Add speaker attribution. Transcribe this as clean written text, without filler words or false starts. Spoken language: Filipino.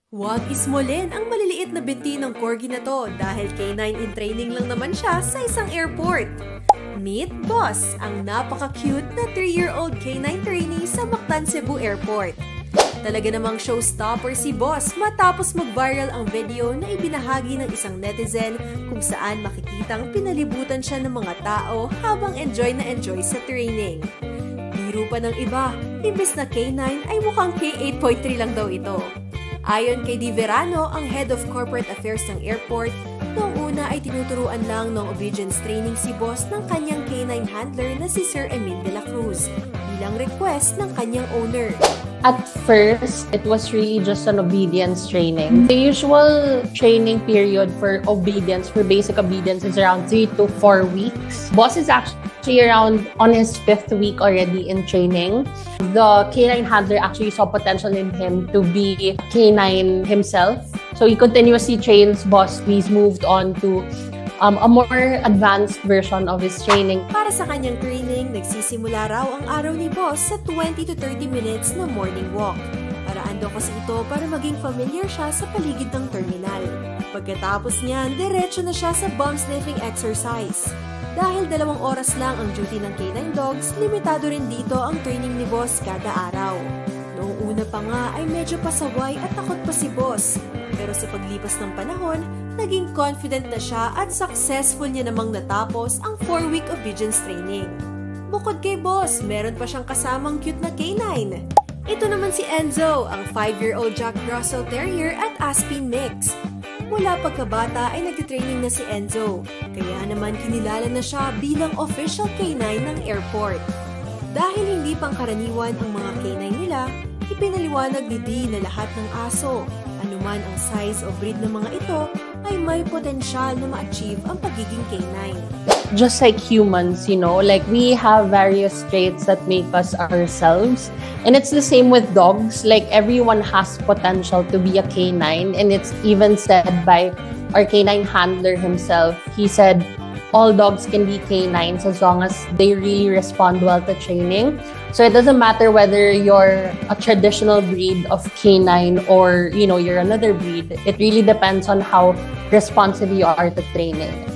Speaker 1: Huwag ismolin ang maliliit na binti ng corgi na to dahil K9 in training lang naman siya sa isang airport. Meet Boss, ang napaka-cute na 3-year-old K9 trainee sa Mactan, Cebu Airport. Talaga namang showstopper si Boss matapos mag-viral ang video na ibinahagi ng isang netizen kung saan makikitang pinalibutan siya ng mga tao habang enjoy sa training. Biro pa ng iba, imbes na K9 ay mukhang K8.3 lang daw ito. Ayon kay Di Verano, ang Head of Corporate Affairs ng airport, noong una ay tinuturuan lang ng obedience training si Boss ng kanyang K9 handler na si Sir Emil de la Cruz bilang request ng kanyang owner.
Speaker 2: At first, it was really just an obedience training. The usual training period for obedience, for basic obedience, is around 3 to 4 weeks. Boss is actually around on his 5th week already in training. The K9 handler actually saw potential in him to be K9 himself. So he continuously trains Boss. He's moved on to a more advanced version of his training.
Speaker 1: Para sa kanyang training, nagsisimula raw ang araw ni Boss sa 20 to 30 minutes na morning walk. Paraan daw kasi ito para maging familiar siya sa paligid ng terminal. Pagkatapos niyan, diretso na siya sa bomb sniffing exercise. Dahil 2 oras lang ang duty ng K9 dogs, limitado rin dito ang training ni Boss kada araw. Noong una pa nga ay medyo pasaway at takot pa si Boss. Pero sa paglipas ng panahon, naging confident na siya at successful niya namang natapos ang 4-week obedience training. Bukod kay Boss, meron pa siyang kasamang cute na K9. Ito naman si Enzo, ang 5-year-old Jack Russell Terrier at Aspin mix. Mula pagkabata ay nagtitraining na si Enzo, kaya naman kinilala na siya bilang official K9 ng airport. Dahil hindi pangkaraniwan ang mga K9 nila, ipinaliwanag ni Dee na lahat ng aso, anuman ang size o breed ng mga ito, ay may potensyal na ma-achieve ang pagiging K9.
Speaker 2: Just like humans, like we have various traits that make us ourselves. And it's the same with dogs. Like everyone has potential to be a K9. And it's even said by our K9 handler himself. He said, all dogs can be K9s as long as they really respond well to training. So it doesn't matter whether you're a traditional breed of K9 or, you're another breed. It really depends on how responsive you are to training.